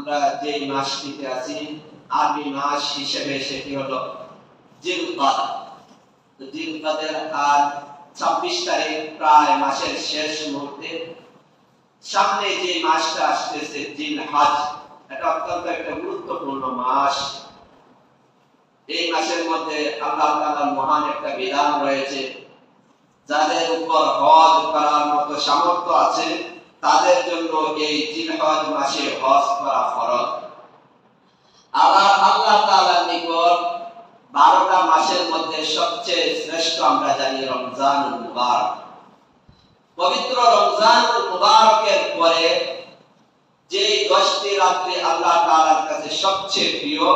আমরা যে মাসটিতে আছি আরবি মাস হিসেবে সেটি হলো জিলকাদ। জিলকাদের আজ 26 তারিখ, প্রায় মাসের শেষ মুহূর্তে। সামনে যে মাসটা আসতেছে জিলহজ, এটা অত্যন্ত একটা গুরুত্বপূর্ণ মাস। এই মাসের মধ্যে আল্লাহ তাআলার মহান একটা বিধান রয়েছে, যাদের উপর হজ করার মতো সামর্থ্য আছে তাদের জন্য এই জিলহজ মাসে হজ করা ফরজ। আবার আল্লাহ তাআলার নিকট 12টা মাসের মধ্যে সবচেয়ে শ্রেষ্ঠ আমরা জানি রমজানুল মুবারক। পবিত্র রমজানুল মুবারকের পরে যে 10টি রাত্রি আল্লাহ তাআলার কাছে সবচেয়ে প্রিয়,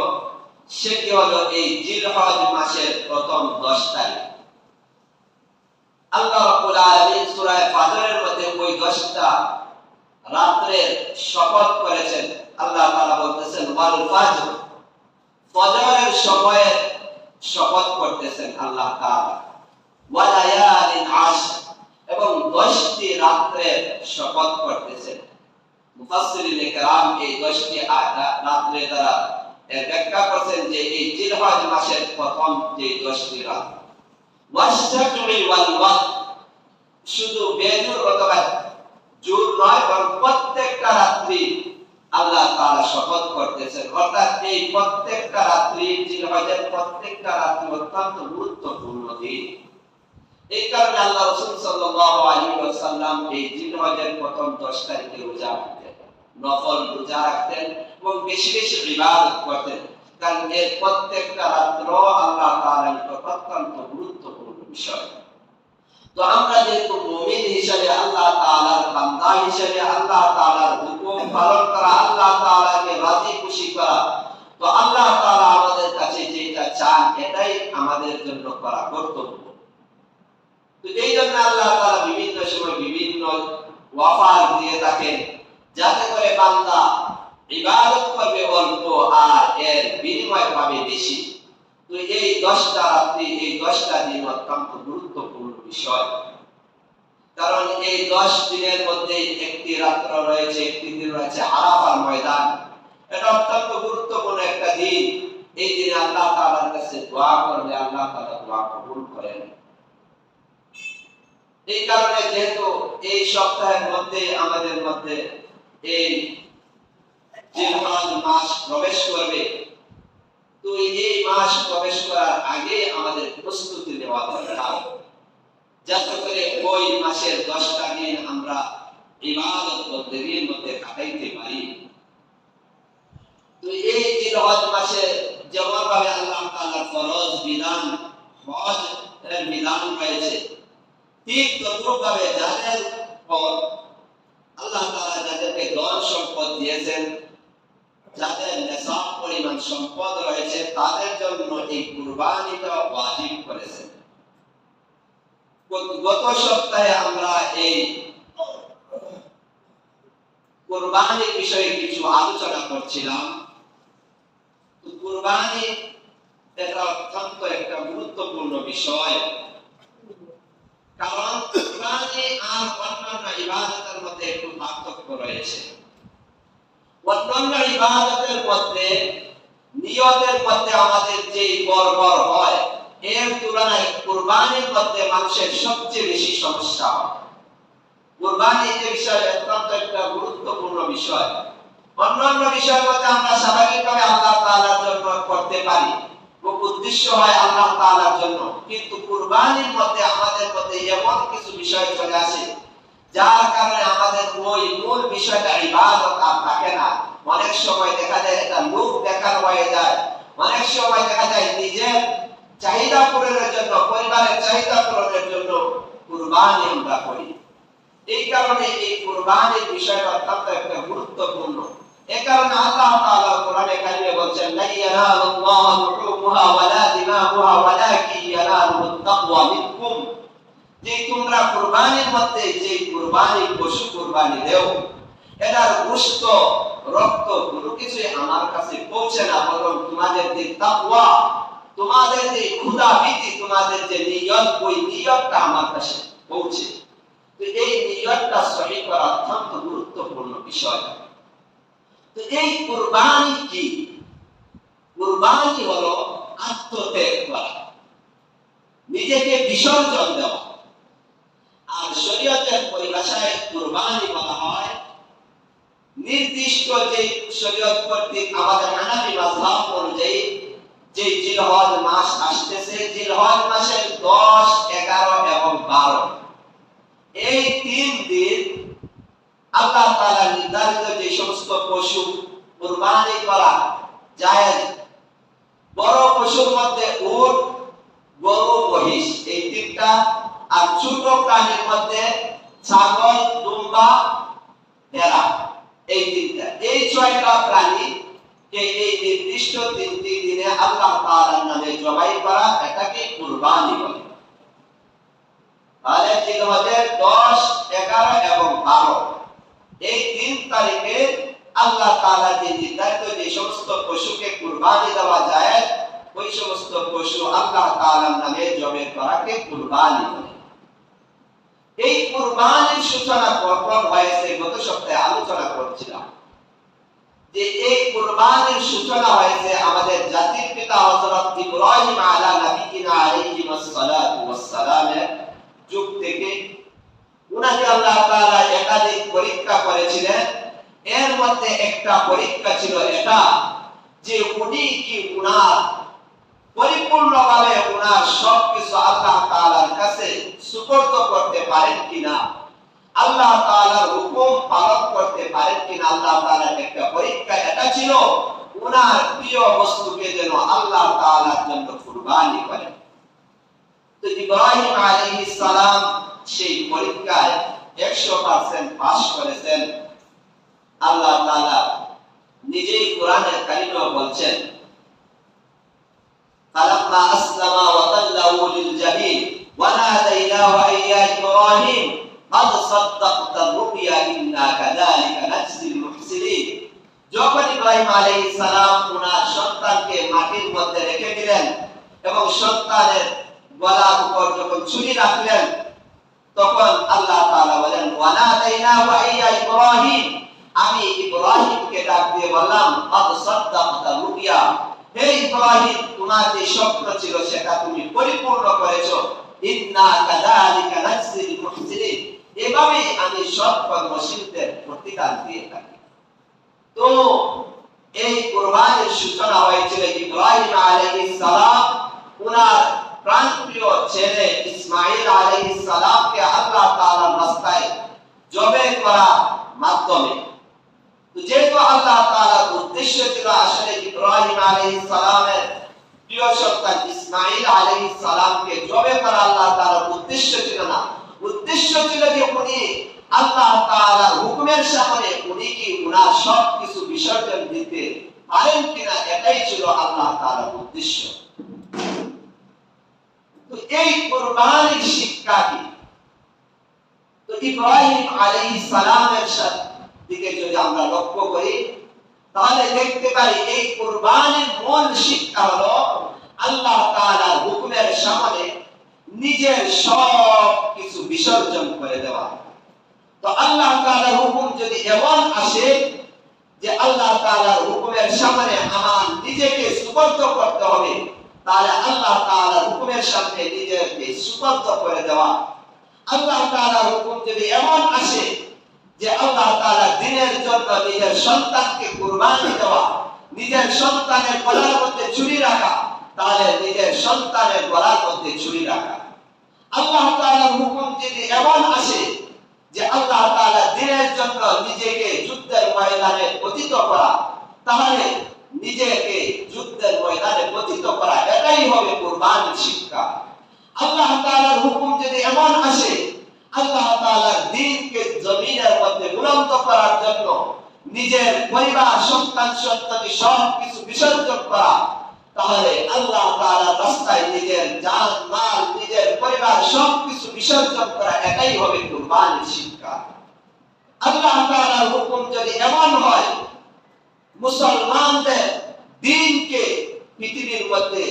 সেটি হলো এই জিলহজ মাসের প্রথম 10 তারিখ। আল্লাহ রাব্বুল আলামিন সূরা ফাজরের মধ্যে ওই 10টা রাতের শপথ করেছেন। আল্লাহ তাআলা বলতেছেন ওয়াল ফাজর, ফজরের সময়ে শপথ করতেছেন আল্লাহ তাআলা, ওয়া লায়ালিন আশর, এবং 10টি রাতের শপথ করতেছেন। মুফাসসিরিনে কেরাম এই 10টি রাতে দ্বারা ব্যাখ্যা করেছেন যে এই জিলহজ মাসের প্রথম যে 10টি রাত, ওয়াশতাকরি ওয়াল ওয়াত, শুধু বেজুর অথবা জোর নয়, বরং প্রত্যেকটা রাত্রি আল্লাহ তাআলা শপথ করতেছেন। অর্থাৎ এই প্রত্যেকটা রাত্রি, জিলহজের প্রত্যেকটা রাত্রি অত্যন্ত গুরুত্বপূর্ণ দিন। এই কারণে আল্লাহ রাসূল সাল্লাল্লাহু আলাইহি ওয়াসাল্লাম এই জিলহজের প্রথম 10 তারিখে রোজা রাখতেন, নফল রোজা রাখতেন এবং বেশি বেশি ইবাদত করতেন। কারণ এর প্রত্যেকটা রাত্র আল্লাহ তাআলার নিকট অত্যন্ত গুরুত্বপূর্ণ বিষয়। তো আমরা যেহেতু মুমিন হিসেবে, আল্লাহ তাআলার বান্দা হিসেবে, আল্লাহ তাআলার হুকুম পালন করা, আল্লাহ তাআলাকে রাজি খুশি করা, তো আল্লাহ তাআলা আমাদের কাছে যেটা চান এটাই আমাদের জন্য করা কর্তব্য। তো এই জন্য আল্লাহ তাআলা বিভিন্ন সময় বিভিন্ন ওয়াফার দিয়ে থাকেন, যাতে করে বান্দা ইবাদত করবে অল্প আর এর বিনিময় পাবে বেশি। তো এই 10টা রাত্রি, এই 10টা দিন অত্যন্ত গুরুত্বপূর্ণ বিষয়। কারণ এই 10 দিনের মধ্যে একটি রাত্র রয়েছে, একটি দিন রয়েছে আরাফার ময়দান। এটা অত্যন্ত গুরুত্বপূর্ণ একটা দিন। এই দিনে আল্লাহ তাআলার কাছে দোয়া করলে আল্লাহ তাআলা দোয়া কবুল করেন। এই কারণে যেহেতু এই সপ্তাহের মধ্যে আমাদের মধ্যে এই জিলহজ মাস প্রবেশ করবে, তো এই মাস প্রবেশ করার আগে আমাদের প্রস্তুতি নেওয়া দরকার, যাতে করে ওই মাসের 10টা দিন আমরা ইবাদত বন্দেগীর মধ্যে কাটাইতে পারি। তো এই জিলহজ মাসে যেমন ভাবে আল্লাহ তাআলার ফরজ বিধান, হজ এর বিধান রয়েছে, ঠিক তদ্রূপভাবে যাদের পর আল্লাহ তাআলা যাদেরকে ধন সম্পদ দিয়েছেন, যাদের নেশাব পরিমাণ সম্পদ রয়েছে, তাদের জন্য এই কুরবানিটা ওয়াজিব করেছেন। গত সপ্তাহে আমরা এই কুরবানির বিষয়ে কিছু আলোচনা করছিলাম। তো কুরবানি এটা অত্যন্ত একটা গুরুত্বপূর্ণ বিষয়, কারণ কুরবানি আর অন্যান্য ইবাদতের মধ্যে একটু পার্থক্য রয়েছে। অন্যান্য ইবাদতের মধ্যে নিয়তের মধ্যে আমাদের যে গড়বড় হয়, এর তুলনায় কুরবানির মধ্যে মানুষের সবচেয়ে বেশি সমস্যা হয়। কুরবানি যে বিষয় অত্যন্ত একটা গুরুত্বপূর্ণ বিষয়। অন্যান্য বিষয়ের মধ্যে আমরা স্বাভাবিকভাবে আল্লাহ তাআলার জন্য করতে পারি, উদ্দেশ্য হয় আল্লাহ তাআলার জন্য, কিন্তু কুরবানির মধ্যে আমাদের মধ্যে এমন কিছু বিষয় চলে আসে যার কারণে আমাদের ওই মূল বিষয়টা ইবাদত আর থাকে না। অনেক সময় দেখা যায় এটা লোক দেখানো হয়ে যায়, অনেক সময় দেখা যায় নিজের চাহিদা পূরণের জন্য, পরিবারের চাহিদা পূরণের জন্য কুরবানি আমরা করি। এই কারণে এই কুরবানির বিষয়টা অত্যন্ত একটা গুরুত্বপূর্ণ। এই কারণে আল্লাহ তাআলা কোরআনে কারিমে বলেন, লা ইয়ানালুল্লাহু লুহুমুহা ওয়ালা দিমাহুহা ওয়ালাকিন ইয়ানালুহুত তাকওয়া মিনকুম, যে তোমরা কুরবানির মধ্যে যে কুরবানি পশু কুরবানি দেও, এটার গোশত রক্ত কোনো কিছুই আমার কাছে পৌঁছে না, বরং তোমাদের যে তাকওয়া, তোমাদের যে খোদা ভীতি, তোমাদের যে নিয়ত, ওই নিয়তটা আমার কাছে পৌঁছে। তো এই নিয়তটা সহি করা অত্যন্ত গুরুত্বপূর্ণ বিষয়। তো এই কুরবানি কি? কুরবানি হলো আত্মত্যাগ করা, নিজেকে বিসর্জন দেওয়া। আর শরীয়তের পরিভাষায় কুরবানি বলা হয় নির্দিষ্ট যে শরীয়ত কর্তৃক আমাদের হানাফি মাযহাব অনুযায়ী যে জিলহজ মাস আসতেছে, জিলহজ মাসের 10, 11 এবং 12 এই 3 দিন আল্লাহ তাআলা নির্ধারিত যে সমস্ত পশু কুরবানি করা জায়েজ, বড় পশুর মধ্যে উট, গরু, মহিষ এই 3টা, আর ছোট প্রাণীর মধ্যে ছাগল, দুম্বা, ভেড়া এই 3টা, এই 6টা প্রাণী কে এই নির্দিষ্ট 3টি দিনে আল্লাহ তাআলার নামে জবাই করা, এটাকে কুরবানি বলে। তাহলে জিলহজের 10, 11 এবং 12 এই 3 তারিখে আল্লাহ তাআলা যে নির্ধারিত যে সমস্ত পশুকে কুরবানি দেওয়া যায়, ওই সমস্ত পশু আল্লাহ তাআলার নামে জবাই করাকে কুরবানি বলে। এই কুরবানির সূচনা কখন হয়েছে গত সপ্তাহে আলোচনা করছিলাম যে এই কুরবানির সূচনা হয়েছে আমাদের জাতির পিতা হযরত ইব্রাহিম আলা নবিয়িনা আলাইহি ওয়াসসালাতু ওয়াসসালামের যুগ থেকে। উনাকে আল্লাহ তাআলা একাধিক পরীক্ষা করেছিলেন। এর মধ্যে একটা পরীক্ষা ছিল এটা যে উনি কি উনার পরিপূর্ণভাবে উনার সবকিছু আল্লাহ তাআলার কাছে সুপর্দ করতে পারেন কিনা, আল্লাহ তাআলার হুকুম পালন করতে পারেন কিনা। আল্লাহ তাআলার একটা পরীক্ষা এটা ছিল উনার প্রিয় বস্তুকে যেন আল্লাহ তাআলার জন্য কুরবানি করেন। তো ইব্রাহিম আলাইহিস সালাম সেই পরীক্ষায় 100% পাস করেছেন। আল্লাহ তাআলা নিজেই কোরআনের কারিমে বলছেন, ফালাম্মা আসলামা ওয়া তাল্লাহু লিল জাবিন ওয়া নাদাইনাহু আইয়া ইব্রাহিম قد صدقت الرؤيا إنا كذلك نجزي المحسنين। যখন ইব্রাহিম আলাইহিস সালাম ওনার সন্তানকে মাটির মধ্যে রেখে দিলেন এবং সন্তানের গলার উপর যখন ছুরি রাখলেন, তখন আল্লাহ তাআলা বলেন, ওয়া নাদাইনাহু আইয়া ইব্রাহিম, আমি ইব্রাহিমকে ডাক দিয়ে বললাম, قد صدقت الرؤيا, হে ইব্রাহিম, তোমার যে স্বপ্ন ছিল সেটা তুমি পরিপূর্ণ করেছো। ইন্না কাযালিকা নাজজিল মুহসিনিন, এভাবে আমি সৎ কর্মশীলদের প্রতিদান দিয়ে থাকি। তো এই কুরবানির সূচনা হয়েছিল ইব্রাহিম আলাইহিস সালাম ওনার প্রাণপ্রিয় ছেলে ইসমাঈল আলাইহিস সালামকে আল্লাহ তাআলার রাস্তায় জবাই করার মাধ্যমে। তো যেহেতু আল্লাহ তাআলার উদ্দেশ্য ছিল আসলে ইব্রাহিম আলাইহিস সালামের প্রিয় সন্তান ইসমাঈল আলাইহিস সালামকে জবাই করা, আল্লাহ তাআলার উদ্দেশ্য ছিল না। উদ্দেশ্য ছিল যে উনি আল্লাহ তাআলার হুকুমের সামনে উনি কি উনার সবকিছু বিসর্জন দিতে পারেন কিনা, এটাই ছিল আল্লাহ তাআলার উদ্দেশ্য। তো এই কুরবানির শিক্ষা কি? তো ইব্রাহিম আলাইহিস সালামের দিকে যদি আমরা লক্ষ্য করি তাহলে দেখতে পারি এই কুরবানির মূল শিক্ষা হলো আল্লাহ তাআলার হুকুমের সামনে নিজের সব কিছু বিসর্জন করে দেওয়া। তো আল্লাহ তাআলার হুকুম যদি এমন আসে যে আল্লাহ তাআলার হুকুমের সামনে আমার নিজেকে সুপর্দ করতে হবে, তাহলে আল্লাহ তাআলার হুকুমের সামনে নিজেকে সুপর্দ করে দেওয়া। আল্লাহ তাআলার হুকুম যদি এমন আসে যে আল্লাহ তাআলা দ্বীনের জন্য নিজের সন্তানকে কুরবানি দেওয়া, নিজের সন্তানের গলার মধ্যে ছুরি রাখা, তাহলে নিজের সন্তানের গলার মধ্যে ছুরি রাখা। আল্লাহ তাআলার হুকুম যদি এমন আসে যে আল্লাহ তাআলা দ্বীনের জন্য নিজেকে যুদ্ধের ময়দানে পতিত করা, তাহলে নিজেকে যুদ্ধের ময়দানে পতিত করা, এটাই হবে কুরবানির শিক্ষা। আল্লাহ তাআলার হুকুম যদি এমন আসে আল্লাহ তাআলার দ্বীনকে জমিনের মধ্যে বুলন্দ করার জন্য নিজের পরিবার, সন্তান, সন্ততি সবকিছু বিসর্জন করা, তাহলে আল্লাহ তাআলার রাস্তায় নিজের জান, মাল, নিজের পরিবার সবকিছু বিসর্জন করা, এটাই হবে কুরবানির শিক্ষা। আল্লাহ তাআলার হুকুম যদি এমন হয় মুসলমানদের দ্বীনকে পৃথিবীর মধ্যে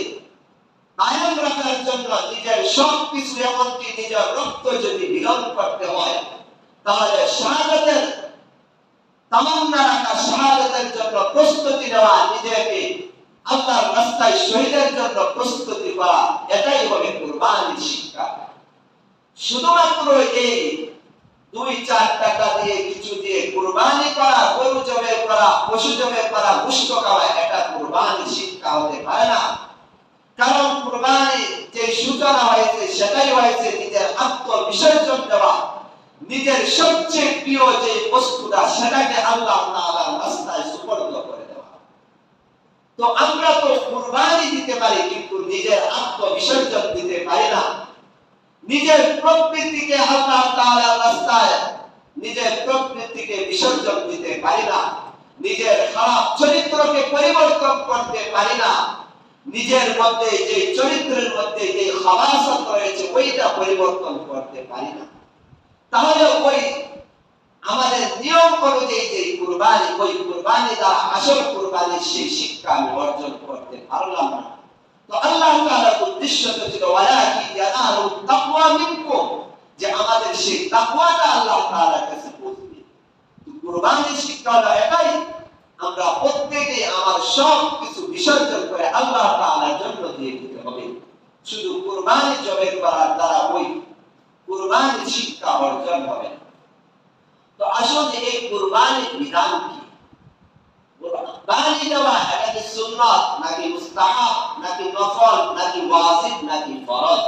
কায়েম রাখার জন্য নিজের সবকিছু এমনকি নিজের রক্ত যদি বিলোপ করতে হয়, তাহলে শাহাদাতের তামান্না রাখা, শাহাদাতের জন্য প্রস্তুতি নেওয়া, নিজেকে আল্লাহর রাস্তায় শহীদের জন্য প্রস্তুতি করা, এটাই হবে কুরবানির শিক্ষা। শুধুমাত্র এই 2-4 টাকা দিয়ে কিছু দিয়ে কুরবানি করা, গরু জবাই করা, পশু জবাই করা, গোশত খাওয়া, এটা কুরবানির শিক্ষা হতে পারে না। কারণ কুরবানি যে সূচনা হয়েছে সেটাই হয়েছে নিজের আত্মবিসর্জন দেওয়া, নিজের সবচেয়ে প্রিয় যে বস্তুটা সেটাকে আল্লাহ তাআলার রাস্তায় সুপর্দ করে দেওয়া। তো আমরা তো কুরবানি দিতে পারি কিন্তু নিজের আত্মবিসর্জন দিতে পারি না। নিজের প্রকৃতিকে আল্লাহ তাআলার রাস্তায় নিজের প্রকৃতিকে বিসর্জন দিতে পারি না। নিজের খারাপ চরিত্রকে পরিবর্তন করতে পারি না। নিজের মধ্যে যে চরিত্রের মধ্যে যে খাবাসাত রয়েছে ওইটা পরিবর্তন করতে পারি না। তাহলে ওই আমাদের নিয়ম অনুযায়ী যে কুরবানি, ওই কুরবানি দ্বারা আসল কুরবানির সেই শিক্ষা আমি অর্জন করতে পারলাম না। তো আল্লাহ তাআলার উদ্দেশ্য ছিল ওয়ালাকি ইয়ানালু তাকওয়া মিনকুম, যে আমাদের সেই তাকওয়াটা আল্লাহ তাআলার কাছে পৌঁছবে। তো কুরবানির শিক্ষাটা এটাই, আমরা প্রত্যেকে আমার সব কিছু বিসর্জন করে আল্লাহ তাআলার জন্য দিয়ে দিতে হবে। শুধু কুরবানি জবাই করার দ্বারা ওই কুরবানির শিক্ষা অর্জন হবে। তো আসলে এই কুরবানির বিধান কি? কুরবানি দেওয়া এটা কি সুন্নাত নাকি মুস্তাহাব নাকি নফল নাকি ওয়াজিব নাকি ফরজ?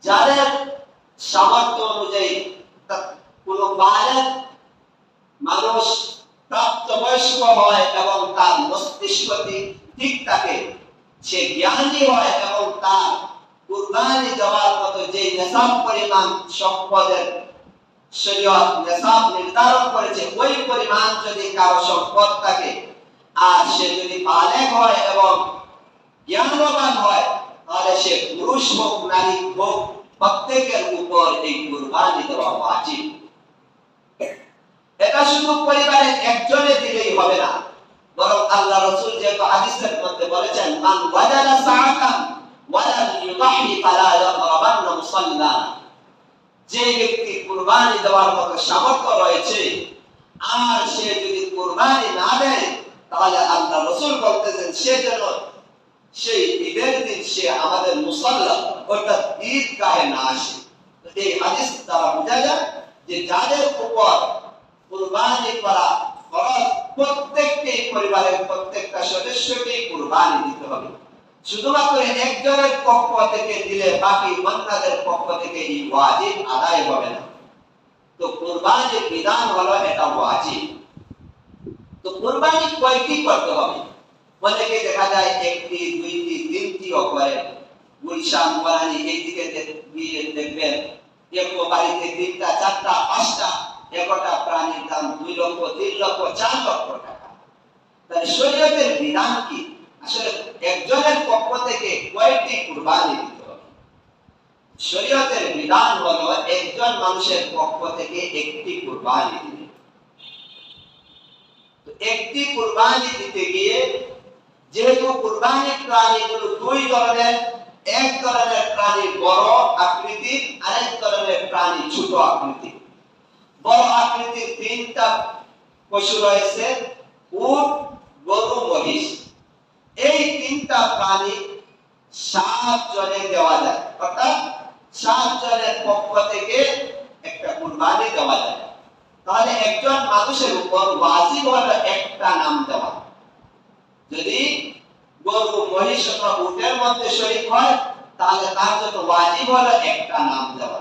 যাদের সামর্থ্য অনুযায়ী কোন বালেগ মানুষ প্রাপ্তবয়স্ক হয় এবং তার মস্তিষ্ক ঠিক থাকে, সে জ্ঞানী হয় এবং তার কুরবানি দেওয়ার মতো যে নেশাব পরিমাণ সম্পদের শরীয়ত নেশাব নির্ধারণ করেছে ওই পরিমাণ যদি কারো সম্পদ থাকে আর সে যদি বালেগ হয় এবং জ্ঞানবান হয়, তাহলে সে পুরুষ হোক নারী হোক প্রত্যেকের উপর এই কুরবানি দেওয়া ওয়াজিব। এটা শুধু পরিবারের একজনে দিলেই হবে না, বরং আল্লাহ রাসূল যেহেতু হাদিসের মধ্যে বলেছেন মান ওয়াজাদা সাআতান ওয়া লাম ইউদাহি ফালা ইয়াকরাবান্না মুসাল্লানা, যে ব্যক্তি কুরবানি দেওয়ার মতো সামর্থ্য রয়েছে আর সে যদি কুরবানি না দেয় তাহলে আল্লাহ রাসূল বলতেছেন সে যেন সেই ঈদের দিন সে আমাদের মুসাল্লা অর্থাৎ ঈদগাহে না আসে। এই হাদিস দ্বারা বোঝা যায় যে যাদের উপর কুরবানি করা ফরজ, প্রত্যেককে পরিবারের প্রত্যেকটা সদস্যকে কুরবানি দিতে হবে। শুধুমাত্র একজনের পক্ষ থেকে দিলে বাকি অন্যদের পক্ষ থেকে এই ওয়াজিব আদায় হবে না। তো কুরবানির বিধান হলো এটা ওয়াজিব। তো কুরবানি কয়টি করতে হবে? অনেকে দেখা যায় 1টি 2টি 3টিও করে। গুলশান কোরআনি এইদিকে দিয়ে দেখবেন এক বাড়িতে 3টা 4টা 5টা একটা প্রাণীর দাম 2 লক্ষ 3 লক্ষ 4 লক্ষ টাকা। তাহলে শরীয়তের বিধান কি? আসলে একজনের পক্ষ থেকে কয়টি কুরবানি দিতে হবে? শরীয়তের বিধান হলো একজন মানুষের পক্ষ থেকে একটি কুরবানি দিতে। তো একটি কুরবানি দিতে গিয়ে যেহেতু কুরবানির প্রাণীগুলো 2 ধরনের, এক ধরনের প্রাণী বড় আকৃতির, আরেক ধরনের প্রাণী ছোট আকৃতির। বড় আকৃতির 3টা পশু রয়েছে, উট, গরু, মহিষ। এই 3টা প্রাণী 7 জনে দেওয়া যায়, অর্থাৎ 7 জনের পক্ষ থেকে একটা কুরবানি দেওয়া যায়। তাহলে একজন মানুষের উপর ওয়াজিব হলো একটা নাম দেওয়া। যদি গরু, মহিষ অথবা উটের মধ্যে শরীক হয় তাহলে তার জন্য ওয়াজিব হলো একটা নাম দেওয়া।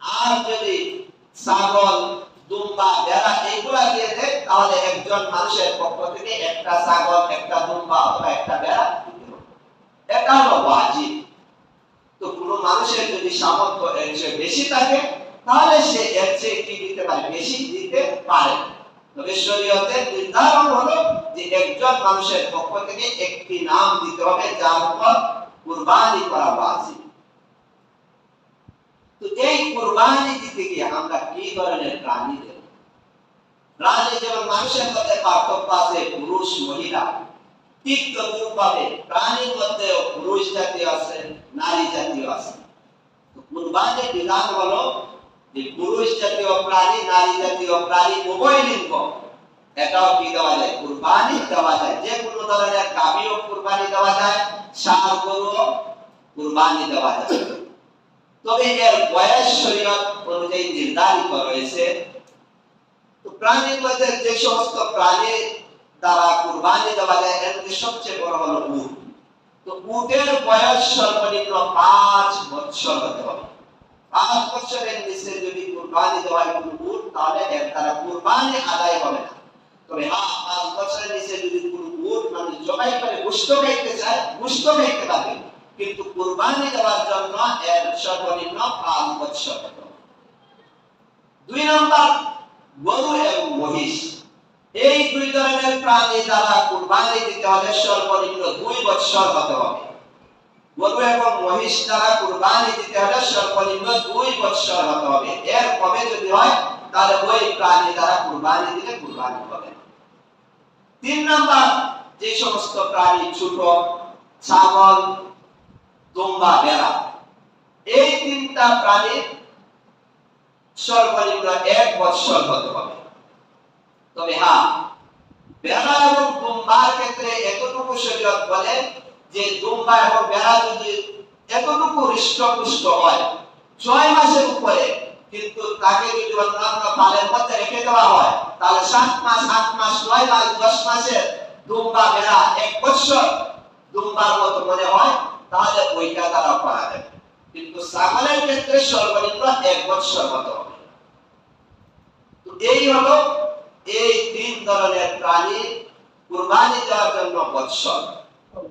আর যদি ছাগল, দুম্বা, ভেড়া এইগুলা দিয়ে দেয় তাহলে একজন মানুষের পক্ষ থেকে একটা ছাগল, একটা দুম্বা অথবা একটা ভেড়া দিতে হবে। এটা হলো ওয়াজিব। তো কোনো মানুষের যদি সামর্থ্য এর চেয়ে বেশি থাকে তাহলে সে এর চেয়ে কি দিতে পারে? বেশি দিতে পারে। তবে শরীয়তের নির্ধারণ হলো যে একজন মানুষের পক্ষ থেকে একটি নাম দিতে হবে যার উপর কুরবানি করা ওয়াজিব। তো এই কুরবানি দিতে গিয়ে আমরা কি ধরনের প্রাণী দেব? প্রাণী যেমন মানুষের মধ্যে পার্থক্য আছে পুরুষ মহিলা, ঠিক তদ্রূপভাবে প্রাণীর মধ্যেও পুরুষ জাতীয় আছে, নারী জাতীয় আছে। তো কুরবানির বিধান হলো যে পুরুষ জাতীয় প্রাণী, নারী জাতীয় প্রাণী, উভয় লিঙ্গ, এটাও কি দেওয়া যায়? কুরবানি দেওয়া যায়। যে কোনো ধরনের গাভীও কুরবানি দেওয়া যায়, ষাঁড় গরুও কুরবানি দেওয়া যায়। তবে এর বয়স শরীয়ত অনুযায়ী নির্ধারিত রয়েছে। তো প্রাণীর মধ্যে যে সমস্ত প্রাণী দ্বারা কুরবানি দেওয়া যায় এর মধ্যে সবচেয়ে বড় হলো উট। তো উটের বয়স সর্বনিম্ন 5 বছর হতে হবে। 5 বছরের নিচে যদি কুরবানি দেওয়া হয় কোনো উট, তাহলে এর দ্বারা কুরবানি আদায় হবে না। তবে হ্যাঁ, 5 বছরের নিচে যদি কোনো উট মানুষ জবাই করে গোশত খাইতে চায়, গোশত খাইতে পারবে, কিন্তু কুরবানি দেওয়ার জন্য এর সর্বনিম্ন 5 বছর হতে হবে। 2 নম্বর, গরু এবং মহিষ। এই দুই ধরনের প্রাণী দ্বারা কুরবানি দিতে হলে সর্বনিম্ন 2 বছর হতে হবে। গরু এবং মহিষ দ্বারা কুরবানি দিতে হলে সর্বনিম্ন 2 বছর হতে হবে। এর কমে যদি হয় তাহলে ওই প্রাণী দ্বারা কুরবানি দিলে কুরবানি হবে। 3 নম্বর, যে সমস্ত প্রাণী ছোট, ছাগল, দুম্বা, ভেড়া, এই তিনটা প্রাণী সর্বনিম্ন 1 বছর হতে হবে। তবে হ্যাঁ, ভেড়া এবং দুম্বার ক্ষেত্রে এতটুকু শরীয়ত বলে যে দুম্বা এবং ভেড়া যদি এতটুকু হৃষ্টপুষ্ট হয় 6 মাসের উপরে, কিন্তু তাকে যদি অন্যান্য পালের মধ্যে রেখে দেওয়া হয় তাহলে 7 মাস, 8 মাস, 9 মাস, 10 মাসের দুম্বা ভেড়া 1 বছর দুম্বার মতো মনে হয়, তাহলে ওইটা দ্বারা করা যাবে। কিন্তু ছাগলের ক্ষেত্রে সর্বনিম্ন 1 বছর হতে হবে। তো এই হলো এই 3 ধরনের প্রাণী কুরবানি দেওয়ার জন্য বৎসর।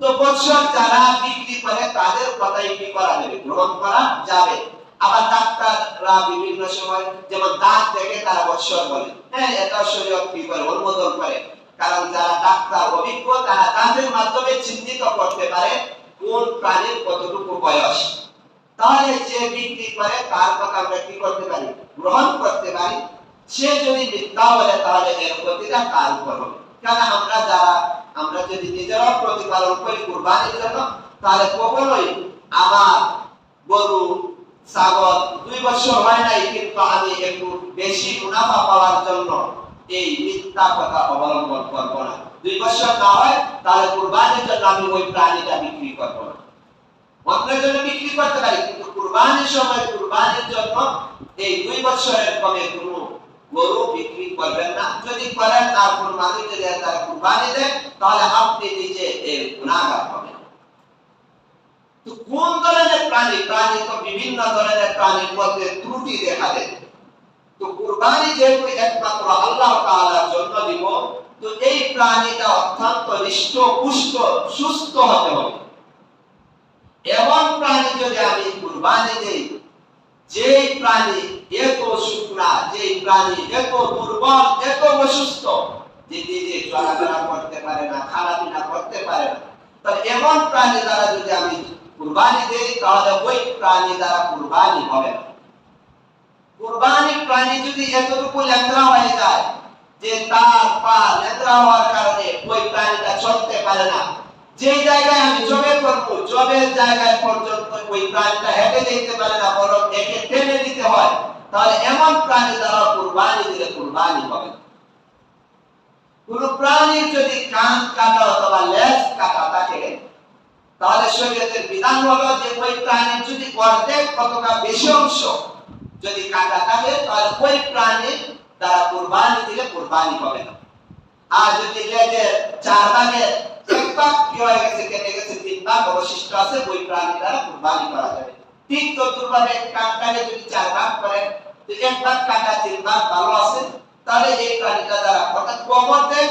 তো বৎসর যারা বিক্রি করে তাদের কথাই কি করা যাবে? গ্রহণ করা যাবে। আবার ডাক্তাররা বিভিন্ন সময় যেমন দাঁত দেখে তারা বৎসর বলে, হ্যাঁ, এটা শরীয়ত কি করে? অনুমোদন করে। কারণ যারা ডাক্তার অভিজ্ঞ, তারা দাঁতের মাধ্যমে চিহ্নিত করতে পারে কোন প্রাণীর কতটুকু বয়স। তাহলে যে বিক্রি করে তার কথা আমরা কি করতে পারি? গ্রহণ করতে পারি। সে যদি মিথ্যা বলে তাহলে এর প্রতিটা তার উপর হবে। কারণ আমরা যদি নিজেরা প্রতিপালন করি কুরবানির জন্য, তাহলে কখনোই আমার গরু, ছাগল 2 বছর হয় নাই কিন্তু আমি একটু বেশি মুনাফা পাওয়ার জন্য এই মিথ্যা কথা অবলম্বন করব না। 2 বছর না হয় তাহলে কুরবানির জন্য আমি ওই প্রাণীটা বিক্রি করব না। অন্যের জন্য বিক্রি করতে পারি, কিন্তু কুরবানির সময় কুরবানির জন্য এই 2 বছরের কমে কোনো গরু বিক্রি করবেন না। যদি করেন আর কুরবানি যদি তারা কুরবানি দেন তাহলে আপনি নিজে এর গুনাহগার হবেন। তো কোন ধরনের প্রাণী? প্রাণী তো বিভিন্ন ধরনের প্রাণীর মধ্যে ত্রুটি দেখা দেয়। তো কুরবানি যেহেতু একমাত্র আল্লাহ তাআলার জন্য দিব, তো এই প্রাণীটা অত্যন্ত হৃষ্টপুষ্ট, সুস্থ হতে হবে। এমন প্রাণী যদি আমি কুরবানি দেই যে প্রাণী এত শুকনা, যে প্রাণী এত দুর্বল, এত অসুস্থ যে নিজে চলাফেরা করতে পারে না, খানাপিনা করতে পারে না, তাহলে এমন প্রাণী দ্বারা যদি আমি কুরবানি দেই তাহলে ওই প্রাণী দ্বারা কুরবানি হবে না। কুরবানি প্রাণী যদি এতটুকু ল্যাংড়া হয়ে যায় যে তার পা ল্যাংড়া হওয়ার কারণে ওই প্রাণীটা চলতে পারে না, যে জায়গায় আমি জবে করব, জবের জায়গায় পর্যন্ত ওই প্রাণীটা হেঁটে যেতে পারে না, বরং একে টেনে দিতে হয়, তাহলে এমন প্রাণী দ্বারা কুরবানি দিলে কুরবানি হবে। কোন প্রাণীর যদি কান কাটা অথবা লেজ কাটা থাকে তাহলে শরীয়তের বিধান হলো যে ওই প্রাণীর যদি অর্ধেক অথবা বেশি অংশ যদি কাটা থাকে তাহলে ওই প্রাণীর দ্বারা কুরবানি দিলে কুরবানি হবে না। আর যদি লেজের 4 ভাগের 1 ভাগ কি হয়ে গেছে, কেটে গেছে, 3 ভাগ অবশিষ্ট আছে, ওই প্রাণী দ্বারা কুরবানি করা যাবে। ঠিক তদ্রুপভাবে কানটাকে যদি 4 ভাগ করে, তো 1 ভাগ কাটা, 3 ভাগ ভালো আছে, তাহলে এই প্রাণীটা দ্বারা অর্থাৎ অর্ধেক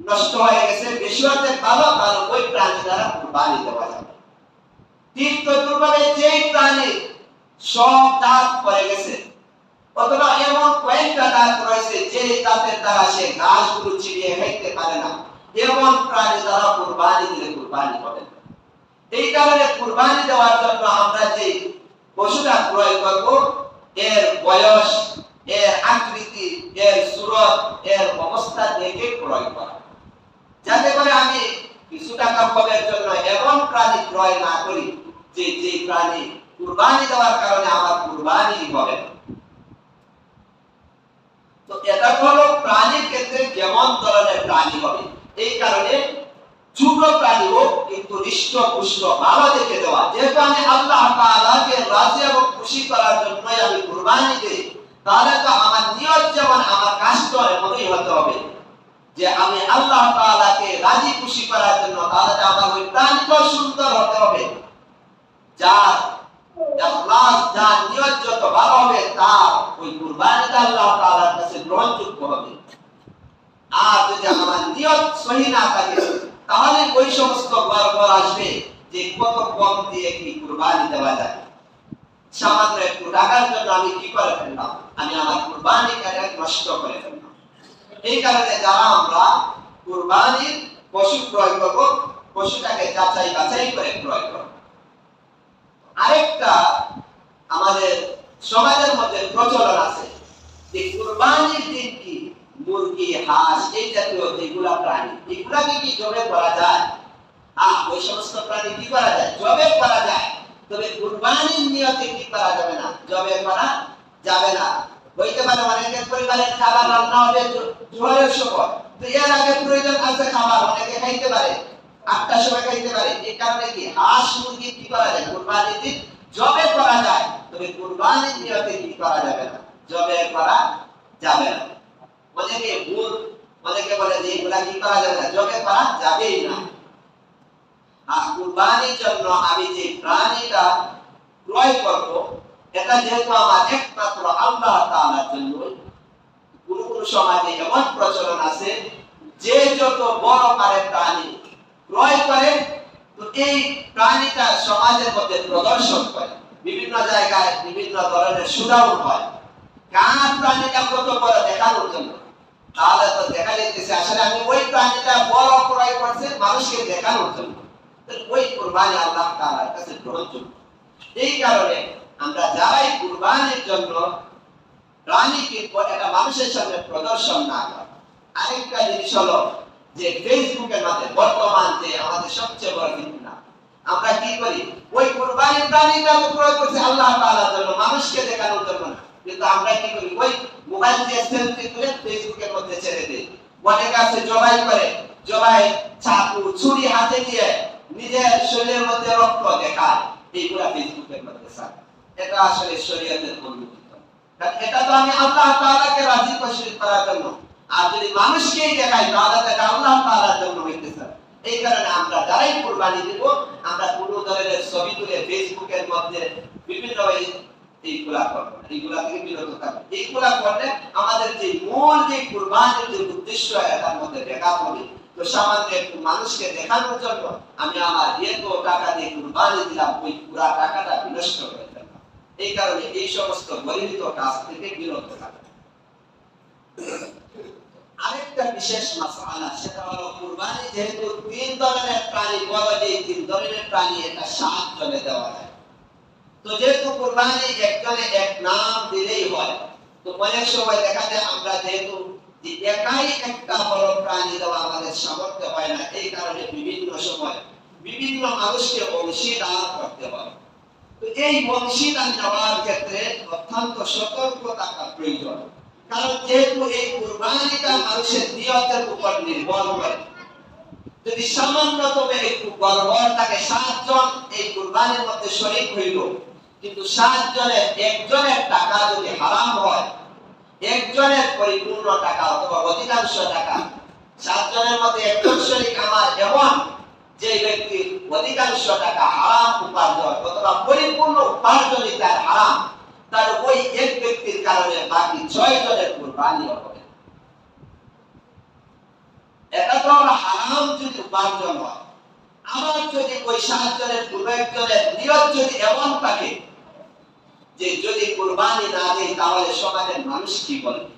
নষ্ট হয়ে গেছে, বেশি অর্ধেক ভালো, তাহলে ওই প্রাণী দ্বারা কুরবানি দেওয়া যাবে। ঠিক তদ্রুপভাবে যেই প্রাণী সব দাঁত পড়ে গেছে অথবা এমন কয়েকটা দাঁত রয়েছে যে দাঁতের দ্বারা সে ঘাসগুলো চিবিয়ে খাইতে পারে না, এমন প্রাণী দ্বারা কুরবানি দিলে কুরবানি হবে না। এই কারণে কুরবানি দেওয়ার জন্য আমরা যে পশুটা ক্রয় করব এর বয়স, এর আকৃতি, এর সুরত, এর অবস্থা দেখে ক্রয় করা, যাতে করে আমি কিছু টাকা কমের জন্য এমন প্রাণী ক্রয় না করি যে প্রাণী কুরবানি দেওয়ার কারণে আমার কুরবানি হবে না। তো এটা হলো প্রাণীর ক্ষেত্রে যেমন ধরনের প্রাণী হবে, এই কারণে ছোট প্রাণী হোক কিন্তু হৃষ্টপুষ্ট ভালো দেখে দেওয়া। যেহেতু আমি আল্লাহ তাআলাকে রাজি এবং খুশি করার জন্যই আমি কুরবানি দিই, তাহলে তো আমার নিয়ত যেমন আমার কাজটা এমনই হতে হবে যে আমি আল্লাহ তাআলাকে রাজি খুশি করার জন্য, তাহলে আমার ওই প্রাণীটা সুন্দর হতে হবে, যার ইখলাস যার নিয়ত যত ভালো হবে তার ওই কুরবানিটা আল্লাহ তাআলার কাছে গ্রহণযোগ্য হবে। আর যদি আমার নিয়ত সহি না থাকে তাহলে ওই সমস্ত গড়বড় আসবে যে কত কম দিয়ে কি কুরবানি দেওয়া যায়, সামান্য একটু টাকার জন্য আমি কি করে ফেললাম, আমি আমার কুরবানিটাকে নষ্ট করে ফেললাম। এই কারণে যারা আমরা কুরবানির পশু ক্রয় করব, পশুটাকে যাচাই বাছাই করে ক্রয় করব। আরেকটা আমাদের সমাজের মধ্যে প্রচলন আছে যে কুরবানির দিন কি মুরগি, হাঁস এই জাতীয় যেগুলা প্রাণী, এগুলাকে কি জবে করা যায়? ওই সমস্ত প্রাণী কি করা যায়? জবে করা যায়। তবে কুরবানির নিয়তে কি করা যাবে না, জবে করা যাবে না। হইতে পারে অনেকের পরিবারে খাবার রান্না হবে জোহরের সময়, তো এর আগে প্রয়োজন আছে খাবার, অনেকে খাইতে পারে 8টার সময় খাইতে পারে। এই কারণে কি হাঁস মুরগি কি করা যায়? কুরবানির দিন জবে করা যায়, তবে কুরবানির নিয়তে কি করা যাবে না, জবে করা যাবে না। অনেকে বলে যে এগুলা কি করা যাবে না, জবে করা যাবেই না। কুরবানির জন্য আমি যে প্রাণীটা ক্রয় করব, এটা যেহেতু আমার একমাত্র আল্লাহ তাআলার জন্য, কোন কোন সমাজে এমন প্রচলন আছে যে যত বড় পারে প্রাণী ক্রয় করে, তো এই প্রাণীটা সমাজের মধ্যে প্রদর্শন করে, বিভিন্ন জায়গায় বিভিন্ন ধরনের সুরাউন হয় কার প্রাণীটা কত বড় দেখানোর জন্য। তাহলে তো দেখা যাইতেছে আসলে আমি ওই প্রাণীটা বড় ক্রয় করছে মানুষকে দেখানোর জন্য, ওই কুরবানি আল্লাহ তাআলার কাছে গ্রহণযোগ্য। এই কারণে আমরা যারাই কুরবানির জন্য প্রাণী কিনব, এটা মানুষের সামনে প্রদর্শন না করা। আরেকটা জিনিস হলো যে ফেসবুকের মাধ্যমে বর্তমান যে আমাদের সবচেয়ে বড় ফিতনা, আমরা কি করি ওই কুরবানির প্রাণীটা ক্রয় করছি আল্লাহ তাআলার জন্য, মানুষকে দেখানোর জন্য না, কিন্তু আমরা কি করি ওই মোবাইল দিয়ে সেলফি তুলে ফেসবুকের মধ্যে ছেড়ে দেই। অনেকে আছে জবাই করে, জবাই চাকু ছুরি হাতে নিয়ে নিজের শরীরের মধ্যে রক্ত দেখায়, এইগুলা ফেসবুকের মধ্যে ছাড়ে। এটা আসলে শরীয়তের অনুমোদিত, কারণ এটা তো আমি আল্লাহ তাআলাকে রাজি খুশি করার জন্য, আর যদি মানুষকেই দেখাই তাহলে এটা আল্লাহ তাআলার জন্য হইতেছে। এই কারণে আমরা যারাই কুরবানি দিব, আমরা কোন ধরনের ছবি তুলে ফেসবুকের মধ্যে বিভিন্ন এইগুলা করব, এইগুলা থেকে বিরত থাকব। এইগুলা করলে আমাদের যে মূল যে কুরবানির যে উদ্দেশ্য এটার মধ্যে ব্যাঘাত হবে। তো সামান্য একটু মানুষকে দেখানোর জন্য আমি আমার এত টাকা দিয়ে কুরবানি দিলাম, ওই পুরো টাকাটা বিনষ্ট করে ফেললাম। এই কারণে এই সমস্ত গরিবিত কাজ থেকে বিরত থাকব। আরেকটা বিশেষ মাসআলা, সেটা হলো কুরবানি যেহেতু 3 ধরনের প্রাণী, বড় যে 3 ধরনের প্রাণী, এটা 7 জনে দেওয়া যায়। তো যেহেতু কুরবানি একজনে এক নাম দিলেই হয়, তো অনেক সময় দেখা যায় আমরা যেহেতু যে একাই একটা বড় প্রাণী দেওয়া আমাদের সামর্থ্য হয় না, এই কারণে বিভিন্ন সময় বিভিন্ন মানুষকে অংশীদার করতে হয়। তো এই অংশীদার নেওয়ার ক্ষেত্রে অত্যন্ত সতর্ক থাকা প্রয়োজন, কারণ যেহেতু এই কুরবানিটা মানুষের নিয়তের উপর নির্ভর করে। যদি সামান্যতম একটু গড়বড় থাকে, 7 জন এই কুরবানির মধ্যে শরীক হইল, কিন্তু 7 জনের একজনের টাকা যদি হারাম হয়, একজনের পরিপূর্ণ টাকা অথবা অধিকাংশ টাকা, 7 জনের মধ্যে একজন শরীক আমার এমন যে ব্যক্তির অধিকাংশ টাকা হারাম উপার্জন অথবা পরিপূর্ণ উপার্জনই তার হারাম, তার ওই এক ব্যক্তির কারণে বাকি 6 জনের কুরবানি হবে। এটা তো হারাম যদি উপার্জন হয়। আবার যদি ওই 7 জনের কোনো একজনের নিয়ত যদি এমন থাকে যে যদি কুরবানি না দেই তাহলে সমাজের মানুষ কি বলবে,